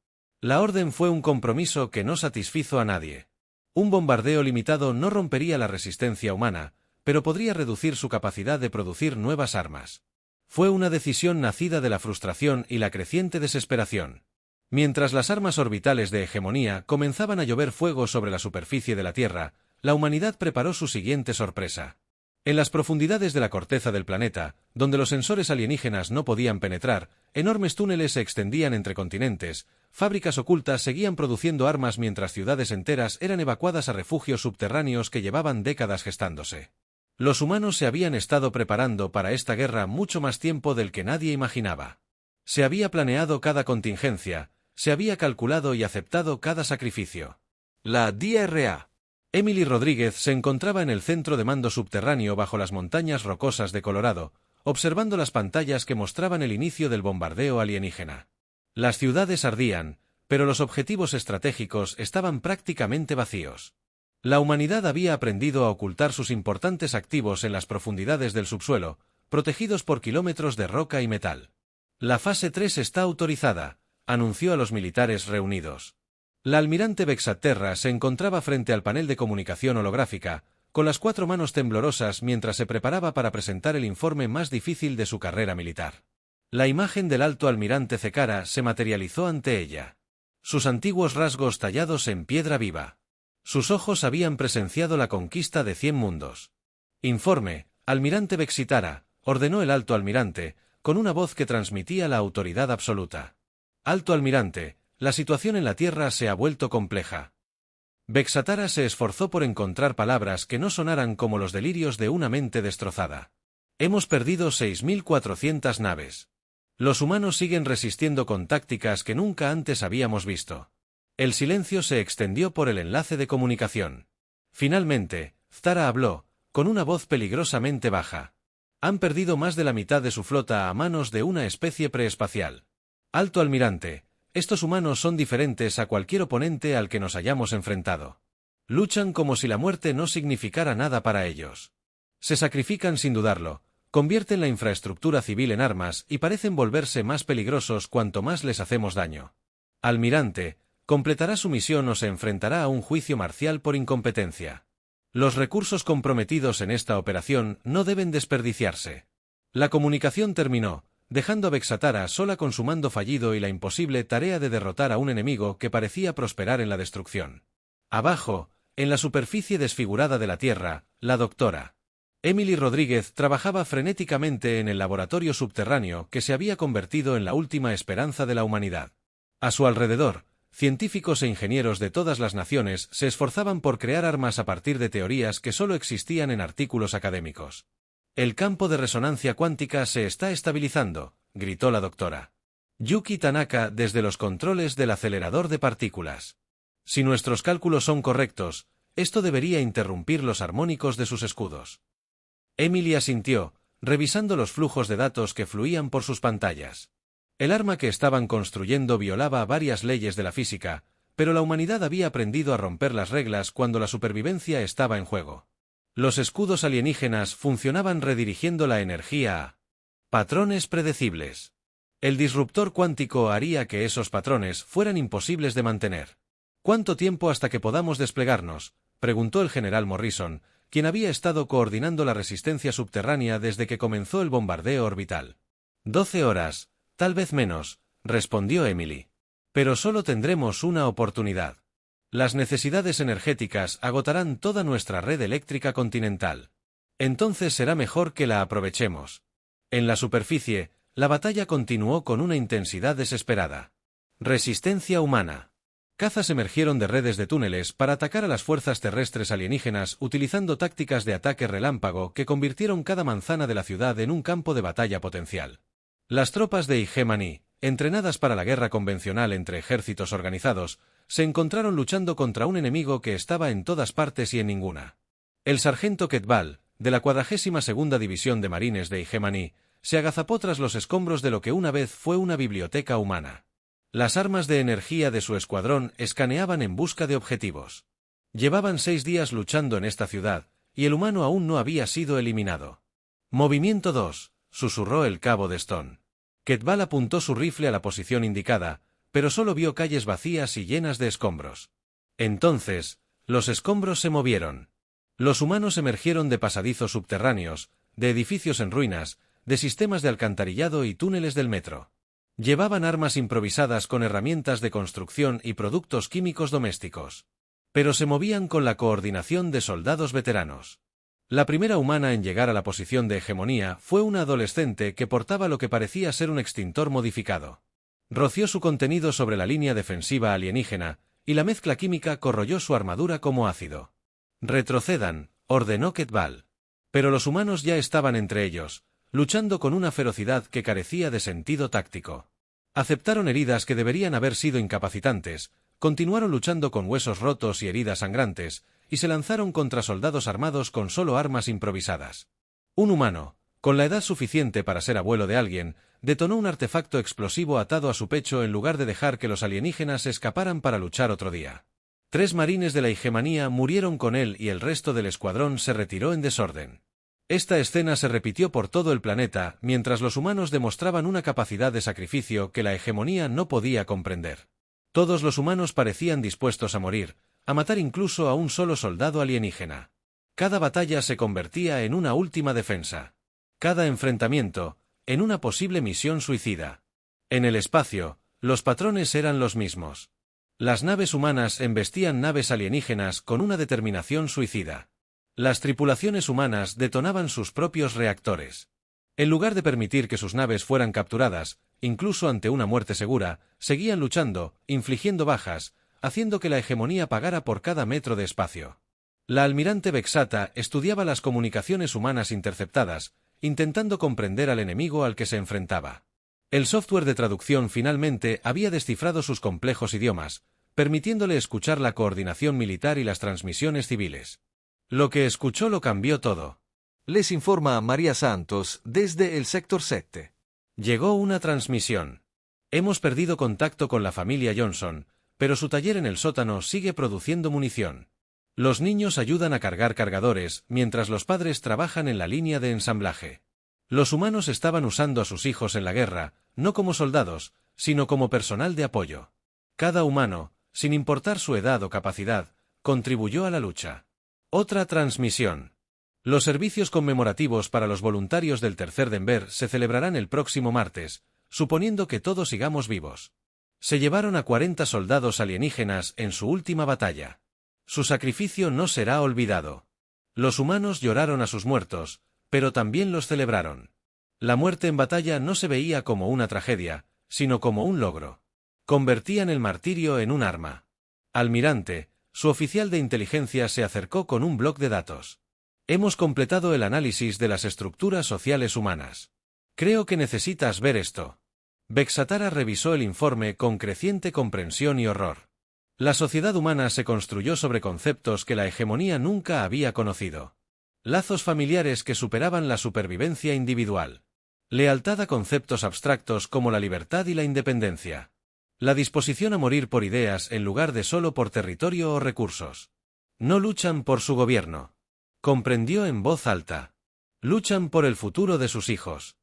La orden fue un compromiso que no satisfizo a nadie. Un bombardeo limitado no rompería la resistencia humana, pero podría reducir su capacidad de producir nuevas armas. Fue una decisión nacida de la frustración y la creciente desesperación. Mientras las armas orbitales de hegemonía comenzaban a llover fuego sobre la superficie de la Tierra, la humanidad preparó su siguiente sorpresa. En las profundidades de la corteza del planeta, donde los sensores alienígenas no podían penetrar, enormes túneles se extendían entre continentes, fábricas ocultas seguían produciendo armas mientras ciudades enteras eran evacuadas a refugios subterráneos que llevaban décadas gestándose. Los humanos se habían estado preparando para esta guerra mucho más tiempo del que nadie imaginaba. Se había planeado cada contingencia, se había calculado y aceptado cada sacrificio. La DRA. Emily Rodríguez se encontraba en el centro de mando subterráneo bajo las montañas rocosas de Colorado, observando las pantallas que mostraban el inicio del bombardeo alienígena. Las ciudades ardían, pero los objetivos estratégicos estaban prácticamente vacíos. La humanidad había aprendido a ocultar sus importantes activos en las profundidades del subsuelo, protegidos por kilómetros de roca y metal. La fase 3 está autorizada, anunció a los militares reunidos. La almirante Vexaterra se encontraba frente al panel de comunicación holográfica, con las 4 manos temblorosas mientras se preparaba para presentar el informe más difícil de su carrera militar. La imagen del alto almirante Cecara se materializó ante ella. Sus antiguos rasgos tallados en piedra viva. Sus ojos habían presenciado la conquista de 100 mundos. Informe, almirante Vexitara, ordenó el alto almirante, con una voz que transmitía la autoridad absoluta. Alto almirante, la situación en la Tierra se ha vuelto compleja. Vexatara se esforzó por encontrar palabras que no sonaran como los delirios de una mente destrozada. Hemos perdido 6.400 naves. Los humanos siguen resistiendo con tácticas que nunca antes habíamos visto. El silencio se extendió por el enlace de comunicación. Finalmente, Zara habló, con una voz peligrosamente baja. Han perdido más de la mitad de su flota a manos de una especie preespacial. Alto almirante, estos humanos son diferentes a cualquier oponente al que nos hayamos enfrentado. Luchan como si la muerte no significara nada para ellos. Se sacrifican sin dudarlo, convierten la infraestructura civil en armas y parecen volverse más peligrosos cuanto más les hacemos daño. Almirante, completará su misión o se enfrentará a un juicio marcial por incompetencia. Los recursos comprometidos en esta operación no deben desperdiciarse. La comunicación terminó, dejando a Vexatara sola con su mando fallido y la imposible tarea de derrotar a un enemigo que parecía prosperar en la destrucción. Abajo, en la superficie desfigurada de la Tierra, la doctora Emily Rodríguez trabajaba frenéticamente en el laboratorio subterráneo que se había convertido en la última esperanza de la humanidad. A su alrededor, científicos e ingenieros de todas las naciones se esforzaban por crear armas a partir de teorías que solo existían en artículos académicos. El campo de resonancia cuántica se está estabilizando, gritó la doctora Yuki Tanaka desde los controles del acelerador de partículas. Si nuestros cálculos son correctos, esto debería interrumpir los armónicos de sus escudos. Emily asintió, revisando los flujos de datos que fluían por sus pantallas. El arma que estaban construyendo violaba varias leyes de la física, pero la humanidad había aprendido a romper las reglas cuando la supervivencia estaba en juego. Los escudos alienígenas funcionaban redirigiendo la energía a patrones predecibles. El disruptor cuántico haría que esos patrones fueran imposibles de mantener. ¿Cuánto tiempo hasta que podamos desplegarnos?, preguntó el general Morrison, quien había estado coordinando la resistencia subterránea desde que comenzó el bombardeo orbital. 12 horas, tal vez menos, respondió Emily. Pero solo tendremos una oportunidad. Las necesidades energéticas agotarán toda nuestra red eléctrica continental. Entonces será mejor que la aprovechemos. En la superficie, la batalla continuó con una intensidad desesperada. Resistencia humana. Cazas emergieron de redes de túneles para atacar a las fuerzas terrestres alienígenas utilizando tácticas de ataque relámpago que convirtieron cada manzana de la ciudad en un campo de batalla potencial. Las tropas de Hegemony, entrenadas para la guerra convencional entre ejércitos organizados, se encontraron luchando contra un enemigo que estaba en todas partes y en ninguna. El sargento Ketbal, de la 42ª División de Marines de Hegemony, se agazapó tras los escombros de lo que una vez fue una biblioteca humana. Las armas de energía de su escuadrón escaneaban en busca de objetivos. Llevaban 6 días luchando en esta ciudad, y el humano aún no había sido eliminado. Movimiento 2, susurró el cabo de Stone. Ketbal apuntó su rifle a la posición indicada, pero solo vio calles vacías y llenas de escombros. Entonces, los escombros se movieron. Los humanos emergieron de pasadizos subterráneos, de edificios en ruinas, de sistemas de alcantarillado y túneles del metro. Llevaban armas improvisadas con herramientas de construcción y productos químicos domésticos. Pero se movían con la coordinación de soldados veteranos. La primera humana en llegar a la posición de hegemonía fue una adolescente que portaba lo que parecía ser un extintor modificado. Roció su contenido sobre la línea defensiva alienígena, y la mezcla química corroyó su armadura como ácido. «Retrocedan», ordenó Ketbal. Pero los humanos ya estaban entre ellos, luchando con una ferocidad que carecía de sentido táctico. Aceptaron heridas que deberían haber sido incapacitantes, continuaron luchando con huesos rotos y heridas sangrantes, y se lanzaron contra soldados armados con solo armas improvisadas. Un humano, con la edad suficiente para ser abuelo de alguien, detonó un artefacto explosivo atado a su pecho en lugar de dejar que los alienígenas escaparan para luchar otro día. 3 marines de la hegemonía murieron con él y el resto del escuadrón se retiró en desorden. Esta escena se repitió por todo el planeta, mientras los humanos demostraban una capacidad de sacrificio que la hegemonía no podía comprender. Todos los humanos parecían dispuestos a morir, a matar incluso a un solo soldado alienígena. Cada batalla se convertía en una última defensa. Cada enfrentamiento, en una posible misión suicida. En el espacio, los patrones eran los mismos. Las naves humanas embestían naves alienígenas con una determinación suicida. Las tripulaciones humanas detonaban sus propios reactores. En lugar de permitir que sus naves fueran capturadas, incluso ante una muerte segura, seguían luchando, infligiendo bajas, haciendo que la hegemonía pagara por cada metro de espacio. La almirante Vexata estudiaba las comunicaciones humanas interceptadas, intentando comprender al enemigo al que se enfrentaba. El software de traducción finalmente había descifrado sus complejos idiomas, permitiéndole escuchar la coordinación militar y las transmisiones civiles. Lo que escuchó lo cambió todo. Les informa María Santos desde el sector 7. Llegó una transmisión. Hemos perdido contacto con la familia Johnson, pero su taller en el sótano sigue produciendo munición. Los niños ayudan a cargar cargadores, mientras los padres trabajan en la línea de ensamblaje. Los humanos estaban usando a sus hijos en la guerra, no como soldados, sino como personal de apoyo. Cada humano, sin importar su edad o capacidad, contribuyó a la lucha. Otra transmisión. Los servicios conmemorativos para los voluntarios del Tercer Denver se celebrarán el próximo martes, suponiendo que todos sigamos vivos. Se llevaron a 40 soldados alienígenas en su última batalla. Su sacrificio no será olvidado. Los humanos lloraron a sus muertos, pero también los celebraron. La muerte en batalla no se veía como una tragedia, sino como un logro. Convertían el martirio en un arma. Almirante, su oficial de inteligencia se acercó con un bloc de datos. Hemos completado el análisis de las estructuras sociales humanas. Creo que necesitas ver esto. Vexatara revisó el informe con creciente comprensión y horror. La sociedad humana se construyó sobre conceptos que la hegemonía nunca había conocido. Lazos familiares que superaban la supervivencia individual. Lealtad a conceptos abstractos como la libertad y la independencia. La disposición a morir por ideas en lugar de solo por territorio o recursos. No luchan por su gobierno. Comprendió en voz alta. Luchan por el futuro de sus hijos.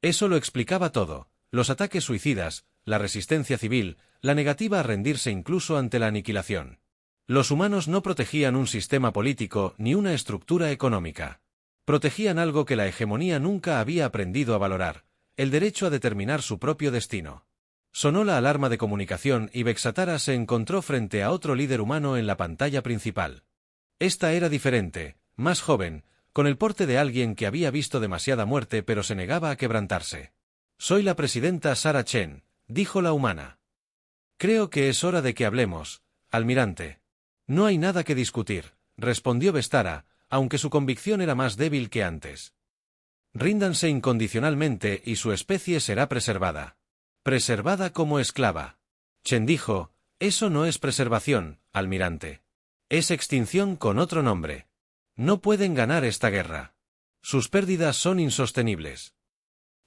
Eso lo explicaba todo: los ataques suicidas, la resistencia civil, la negativa a rendirse incluso ante la aniquilación. Los humanos no protegían un sistema político ni una estructura económica. Protegían algo que la hegemonía nunca había aprendido a valorar: el derecho a determinar su propio destino. Sonó la alarma de comunicación y Vexatara se encontró frente a otro líder humano en la pantalla principal. Esta era diferente, más joven, con el porte de alguien que había visto demasiada muerte pero se negaba a quebrantarse. Soy la presidenta Sarah Chen, dijo la humana. Creo que es hora de que hablemos, almirante. No hay nada que discutir, respondió Vestara, aunque su convicción era más débil que antes. Ríndanse incondicionalmente y su especie será preservada. Preservada como esclava. Chen dijo, eso no es preservación, almirante. Es extinción con otro nombre. No pueden ganar esta guerra. Sus pérdidas son insostenibles.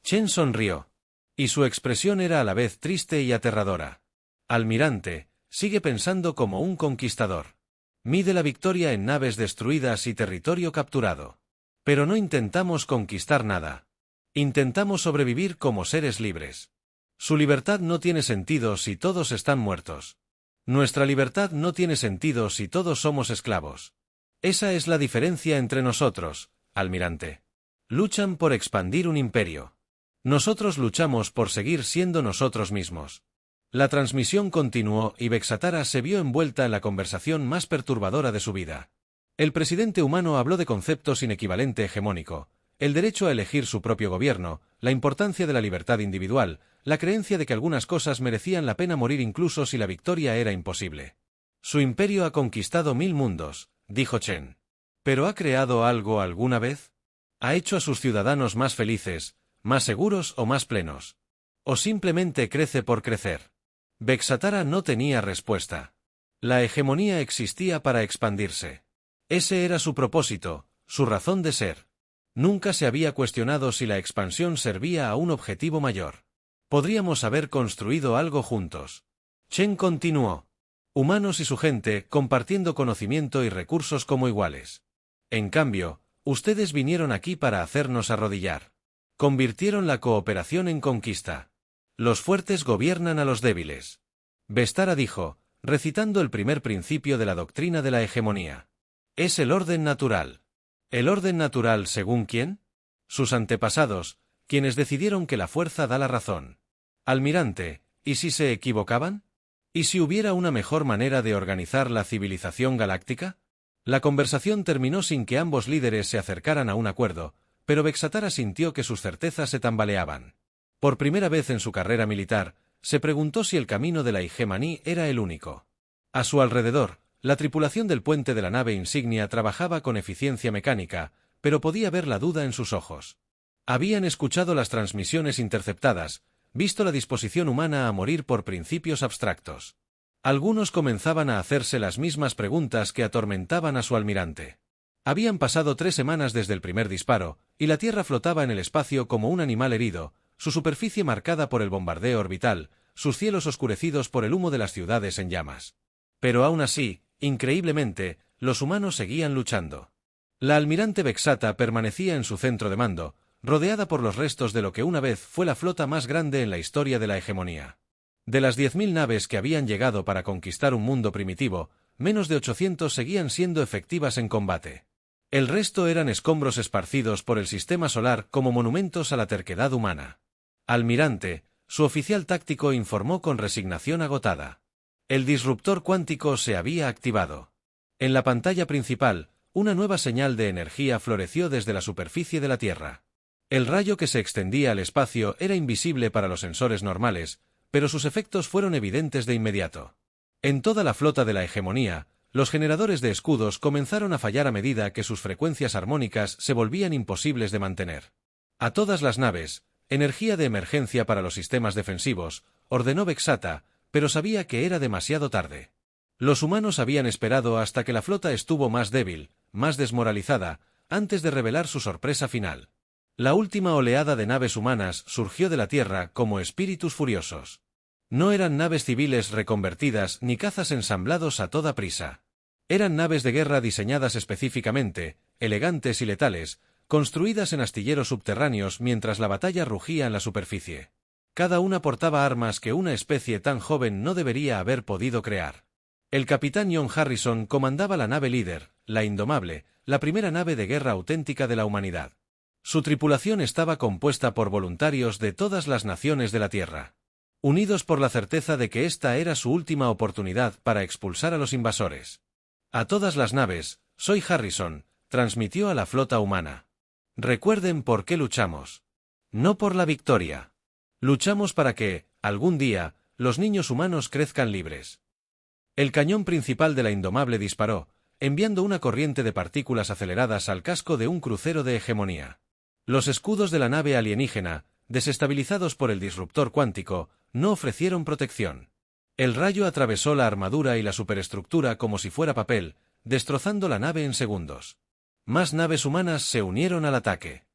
Chen sonrió. Y su expresión era a la vez triste y aterradora. Almirante, sigue pensando como un conquistador. Mide la victoria en naves destruidas y territorio capturado. Pero no intentamos conquistar nada. Intentamos sobrevivir como seres libres. Su libertad no tiene sentido si todos están muertos. Nuestra libertad no tiene sentido si todos somos esclavos. Esa es la diferencia entre nosotros, almirante. Luchan por expandir un imperio. Nosotros luchamos por seguir siendo nosotros mismos. La transmisión continuó y Vexatara se vio envuelta en la conversación más perturbadora de su vida. El presidente humano habló de conceptos sin equivalente hegemónico, el derecho a elegir su propio gobierno, la importancia de la libertad individual, la creencia de que algunas cosas merecían la pena morir incluso si la victoria era imposible. Su imperio ha conquistado 1000 mundos, dijo Chen. ¿Pero ha creado algo alguna vez? ¿Ha hecho a sus ciudadanos más felices, más seguros o más plenos? ¿O simplemente crece por crecer? Vexatara no tenía respuesta. La hegemonía existía para expandirse. Ese era su propósito, su razón de ser. Nunca se había cuestionado si la expansión servía a un objetivo mayor. Podríamos haber construido algo juntos. Chen continuó. Humanos y su gente compartiendo conocimiento y recursos como iguales. En cambio, ustedes vinieron aquí para hacernos arrodillar. Convirtieron la cooperación en conquista. Los fuertes gobiernan a los débiles. Vestara dijo, recitando el primer principio de la doctrina de la hegemonía. Es el orden natural. ¿El orden natural según quién? Sus antepasados, quienes decidieron que la fuerza da la razón. Almirante, ¿y si se equivocaban? ¿Y si hubiera una mejor manera de organizar la civilización galáctica? La conversación terminó sin que ambos líderes se acercaran a un acuerdo, pero Vexatara sintió que sus certezas se tambaleaban. Por primera vez en su carrera militar, se preguntó si el camino de la hegemonía era el único. A su alrededor, la tripulación del puente de la nave insignia trabajaba con eficiencia mecánica, pero podía ver la duda en sus ojos. Habían escuchado las transmisiones interceptadas, visto la disposición humana a morir por principios abstractos. Algunos comenzaban a hacerse las mismas preguntas que atormentaban a su almirante. Habían pasado 3 semanas desde el primer disparo, y la Tierra flotaba en el espacio como un animal herido, su superficie marcada por el bombardeo orbital, sus cielos oscurecidos por el humo de las ciudades en llamas. Pero aún así, increíblemente, los humanos seguían luchando. La almirante Vexata permanecía en su centro de mando, rodeada por los restos de lo que una vez fue la flota más grande en la historia de la hegemonía. De las 10.000 naves que habían llegado para conquistar un mundo primitivo, menos de 800 seguían siendo efectivas en combate. El resto eran escombros esparcidos por el sistema solar como monumentos a la terquedad humana. Almirante, su oficial táctico informó con resignación agotada. El disruptor cuántico se había activado. En la pantalla principal, una nueva señal de energía floreció desde la superficie de la Tierra. El rayo que se extendía al espacio era invisible para los sensores normales, pero sus efectos fueron evidentes de inmediato. En toda la flota de la hegemonía, los generadores de escudos comenzaron a fallar a medida que sus frecuencias armónicas se volvían imposibles de mantener. A todas las naves, energía de emergencia para los sistemas defensivos, ordenó Vexata, pero sabía que era demasiado tarde. Los humanos habían esperado hasta que la flota estuvo más débil, más desmoralizada, antes de revelar su sorpresa final. La última oleada de naves humanas surgió de la Tierra como espíritus furiosos. No eran naves civiles reconvertidas ni cazas ensamblados a toda prisa. Eran naves de guerra diseñadas específicamente, elegantes y letales, construidas en astilleros subterráneos mientras la batalla rugía en la superficie. Cada una portaba armas que una especie tan joven no debería haber podido crear. El capitán John Harrison comandaba la nave líder, la Indomable, la primera nave de guerra auténtica de la humanidad. Su tripulación estaba compuesta por voluntarios de todas las naciones de la Tierra, unidos por la certeza de que esta era su última oportunidad para expulsar a los invasores. A todas las naves, soy Harrison, transmitió a la flota humana. Recuerden por qué luchamos. No por la victoria. Luchamos para que, algún día, los niños humanos crezcan libres. El cañón principal de la Indomable disparó, enviando una corriente de partículas aceleradas al casco de un crucero de hegemonía. Los escudos de la nave alienígena, desestabilizados por el disruptor cuántico, no ofrecieron protección. El rayo atravesó la armadura y la superestructura como si fuera papel, destrozando la nave en segundos. Más naves humanas se unieron al ataque.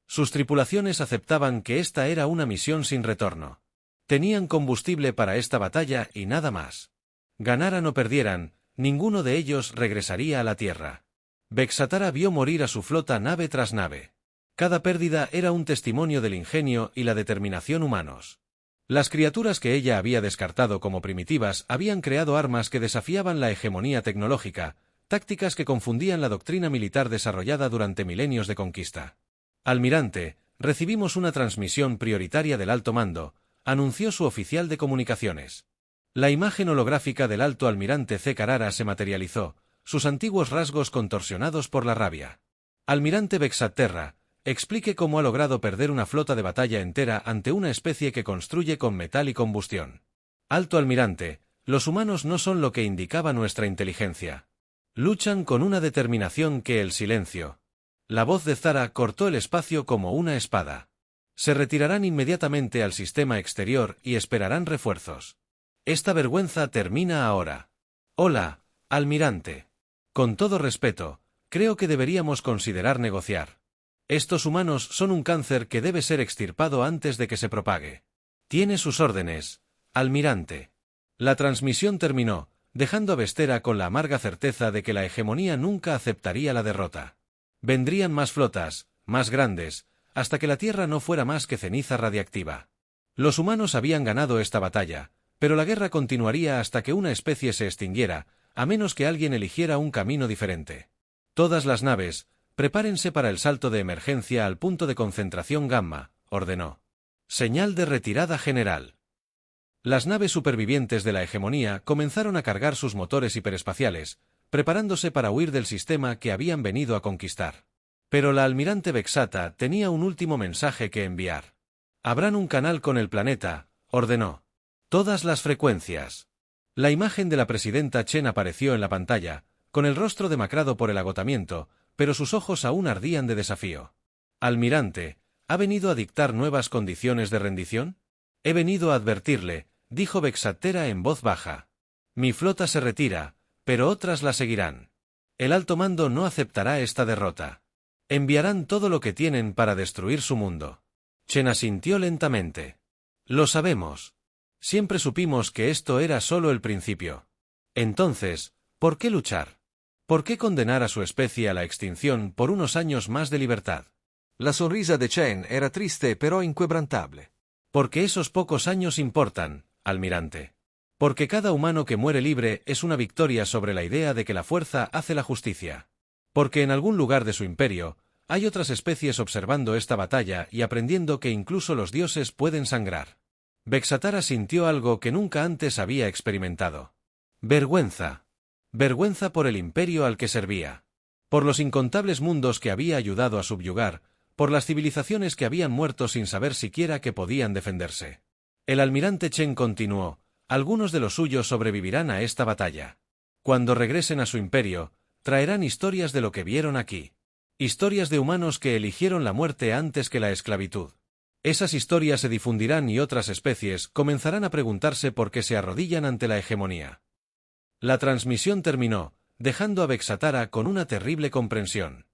Sus tripulaciones aceptaban que esta era una misión sin retorno. Tenían combustible para esta batalla y nada más. Ganaran o perdieran, ninguno de ellos regresaría a la Tierra. Vexatara vio morir a su flota nave tras nave. Cada pérdida era un testimonio del ingenio y la determinación humanos. Las criaturas que ella había descartado como primitivas habían creado armas que desafiaban la hegemonía tecnológica, tácticas que confundían la doctrina militar desarrollada durante milenios de conquista. Almirante, recibimos una transmisión prioritaria del alto mando, anunció su oficial de comunicaciones. La imagen holográfica del alto almirante C. Carrara se materializó, sus antiguos rasgos contorsionados por la rabia. Almirante Vexaterra, explique cómo ha logrado perder una flota de batalla entera ante una especie que construye con metal y combustión. Alto almirante, los humanos no son lo que indicaba nuestra inteligencia. Luchan con una determinación que el silencio. La voz de Zara cortó el espacio como una espada. Se retirarán inmediatamente al sistema exterior y esperarán refuerzos. Esta vergüenza termina ahora. Hola, almirante. Con todo respeto, creo que deberíamos considerar negociar. Estos humanos son un cáncer que debe ser extirpado antes de que se propague. Tiene sus órdenes, almirante. La transmisión terminó, dejando a Vestera con la amarga certeza de que la hegemonía nunca aceptaría la derrota. Vendrían más flotas, más grandes, hasta que la Tierra no fuera más que ceniza radiactiva. Los humanos habían ganado esta batalla, pero la guerra continuaría hasta que una especie se extinguiera, a menos que alguien eligiera un camino diferente. Todas las naves, prepárense para el salto de emergencia al punto de concentración gamma, ordenó. Señal de retirada general. Las naves supervivientes de la hegemonía comenzaron a cargar sus motores hiperespaciales, preparándose para huir del sistema que habían venido a conquistar. Pero la almirante Vexata tenía un último mensaje que enviar. Abran un canal con el planeta, ordenó. Todas las frecuencias. La imagen de la presidenta Chen apareció en la pantalla, con el rostro demacrado por el agotamiento, pero sus ojos aún ardían de desafío. Almirante, ¿ha venido a dictar nuevas condiciones de rendición? He venido a advertirle, dijo Vexatera en voz baja. Mi flota se retira, pero otras la seguirán. El alto mando no aceptará esta derrota. Enviarán todo lo que tienen para destruir su mundo. Chen asintió lentamente. Lo sabemos. Siempre supimos que esto era solo el principio. Entonces, ¿por qué luchar? ¿Por qué condenar a su especie a la extinción por unos años más de libertad? La sonrisa de Chen era triste pero inquebrantable. Porque esos pocos años importan, almirante. Porque cada humano que muere libre es una victoria sobre la idea de que la fuerza hace la justicia. Porque en algún lugar de su imperio, hay otras especies observando esta batalla y aprendiendo que incluso los dioses pueden sangrar. Vexatara sintió algo que nunca antes había experimentado. Vergüenza. Vergüenza por el imperio al que servía. Por los incontables mundos que había ayudado a subyugar, por las civilizaciones que habían muerto sin saber siquiera que podían defenderse. El almirante Chen continuó. Algunos de los suyos sobrevivirán a esta batalla. Cuando regresen a su imperio, traerán historias de lo que vieron aquí. Historias de humanos que eligieron la muerte antes que la esclavitud. Esas historias se difundirán y otras especies comenzarán a preguntarse por qué se arrodillan ante la hegemonía. La transmisión terminó, dejando a Vexatara con una terrible comprensión.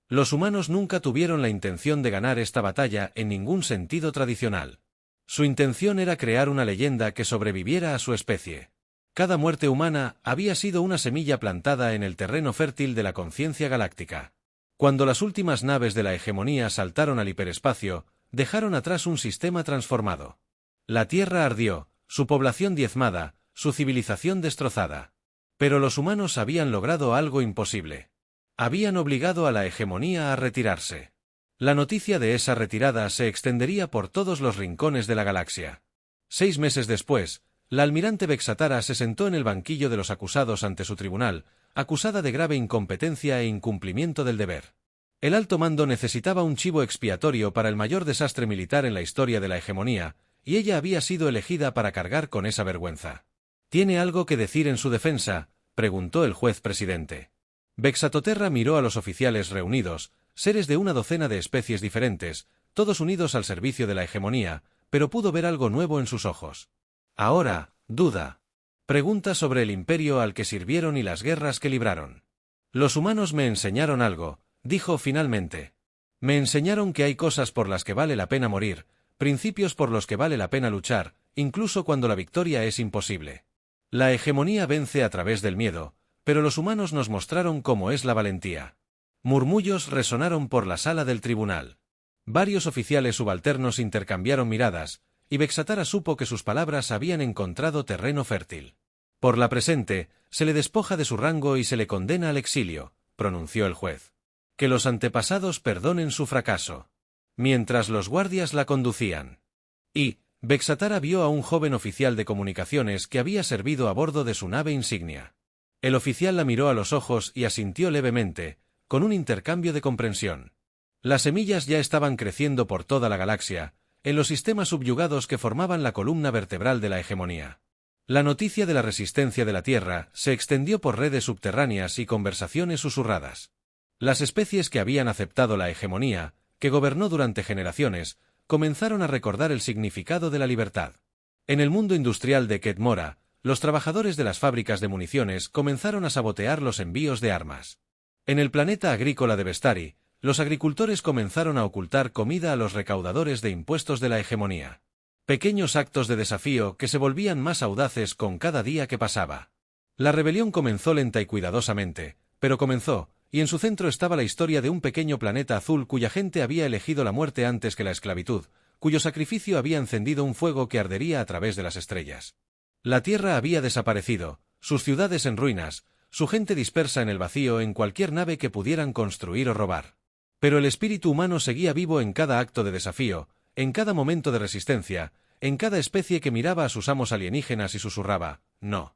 Los humanos nunca tuvieron la intención de ganar esta batalla en ningún sentido tradicional. Su intención era crear una leyenda que sobreviviera a su especie. Cada muerte humana había sido una semilla plantada en el terreno fértil de la conciencia galáctica. Cuando las últimas naves de la hegemonía saltaron al hiperespacio, dejaron atrás un sistema transformado. La Tierra ardió, su población diezmada, su civilización destrozada. Pero los humanos habían logrado algo imposible. Habían obligado a la hegemonía a retirarse. La noticia de esa retirada se extendería por todos los rincones de la galaxia. 6 meses después, la almirante Vexatara se sentó en el banquillo de los acusados ante su tribunal, acusada de grave incompetencia e incumplimiento del deber. El alto mando necesitaba un chivo expiatorio para el mayor desastre militar en la historia de la hegemonía, y ella había sido elegida para cargar con esa vergüenza. ¿Tiene algo que decir en su defensa?, preguntó el juez presidente. Bexatoterra miró a los oficiales reunidos, seres de una docena de especies diferentes, todos unidos al servicio de la hegemonía, pero pudo ver algo nuevo en sus ojos. Ahora, duda. Pregunta sobre el imperio al que sirvieron y las guerras que libraron. Los humanos me enseñaron algo, dijo finalmente. Me enseñaron que hay cosas por las que vale la pena morir, principios por los que vale la pena luchar, incluso cuando la victoria es imposible. La hegemonía vence a través del miedo, pero los humanos nos mostraron cómo es la valentía. Murmullos resonaron por la sala del tribunal. Varios oficiales subalternos intercambiaron miradas, y Bexatara supo que sus palabras habían encontrado terreno fértil. Por la presente, se le despoja de su rango y se le condena al exilio, pronunció el juez. Que los antepasados perdonen su fracaso. Mientras los guardias la conducían. Y Bexatara vio a un joven oficial de comunicaciones que había servido a bordo de su nave insignia. El oficial la miró a los ojos y asintió levemente, con un intercambio de comprensión. Las semillas ya estaban creciendo por toda la galaxia, en los sistemas subyugados que formaban la columna vertebral de la hegemonía. La noticia de la resistencia de la Tierra se extendió por redes subterráneas y conversaciones susurradas. Las especies que habían aceptado la hegemonía, que gobernó durante generaciones, comenzaron a recordar el significado de la libertad. En el mundo industrial de Ketmora, los trabajadores de las fábricas de municiones comenzaron a sabotear los envíos de armas. En el planeta agrícola de Vestari, los agricultores comenzaron a ocultar comida a los recaudadores de impuestos de la hegemonía. Pequeños actos de desafío que se volvían más audaces con cada día que pasaba. La rebelión comenzó lenta y cuidadosamente, pero comenzó, y en su centro estaba la historia de un pequeño planeta azul cuya gente había elegido la muerte antes que la esclavitud, cuyo sacrificio había encendido un fuego que ardería a través de las estrellas. La Tierra había desaparecido, sus ciudades en ruinas, su gente dispersa en el vacío en cualquier nave que pudieran construir o robar. Pero el espíritu humano seguía vivo en cada acto de desafío, en cada momento de resistencia, en cada especie que miraba a sus amos alienígenas y susurraba, no.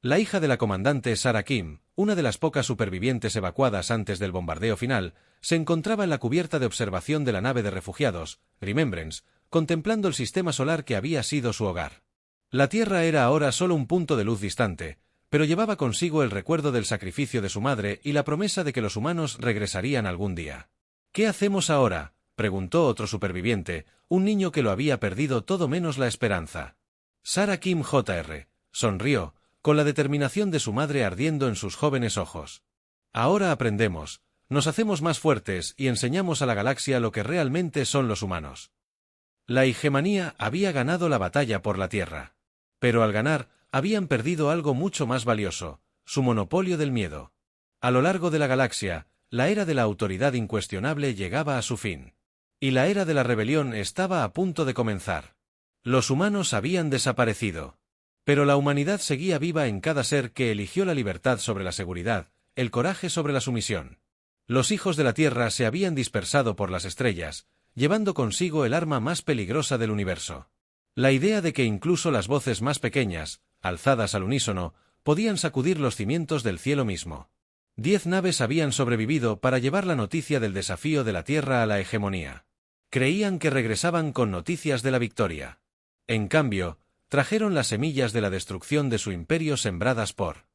La hija de la comandante Sarah Kim, una de las pocas supervivientes evacuadas antes del bombardeo final, se encontraba en la cubierta de observación de la nave de refugiados, Remembrance, contemplando el sistema solar que había sido su hogar. La Tierra era ahora solo un punto de luz distante, pero llevaba consigo el recuerdo del sacrificio de su madre y la promesa de que los humanos regresarían algún día. ¿Qué hacemos ahora?, preguntó otro superviviente, un niño que lo había perdido todo menos la esperanza. Sarah Kim Jr. sonrió, con la determinación de su madre ardiendo en sus jóvenes ojos. Ahora aprendemos, nos hacemos más fuertes y enseñamos a la galaxia lo que realmente son los humanos. La hegemonía había ganado la batalla por la Tierra. Pero al ganar, habían perdido algo mucho más valioso, su monopolio del miedo. A lo largo de la galaxia, la era de la autoridad incuestionable llegaba a su fin. Y la era de la rebelión estaba a punto de comenzar. Los humanos habían desaparecido. Pero la humanidad seguía viva en cada ser que eligió la libertad sobre la seguridad, el coraje sobre la sumisión. Los hijos de la Tierra se habían dispersado por las estrellas, llevando consigo el arma más peligrosa del universo. La idea de que incluso las voces más pequeñas, alzadas al unísono, podían sacudir los cimientos del cielo mismo. 10 naves habían sobrevivido para llevar la noticia del desafío de la Tierra a la hegemonía. Creían que regresaban con noticias de la victoria. En cambio, trajeron las semillas de la destrucción de su imperio sembradas por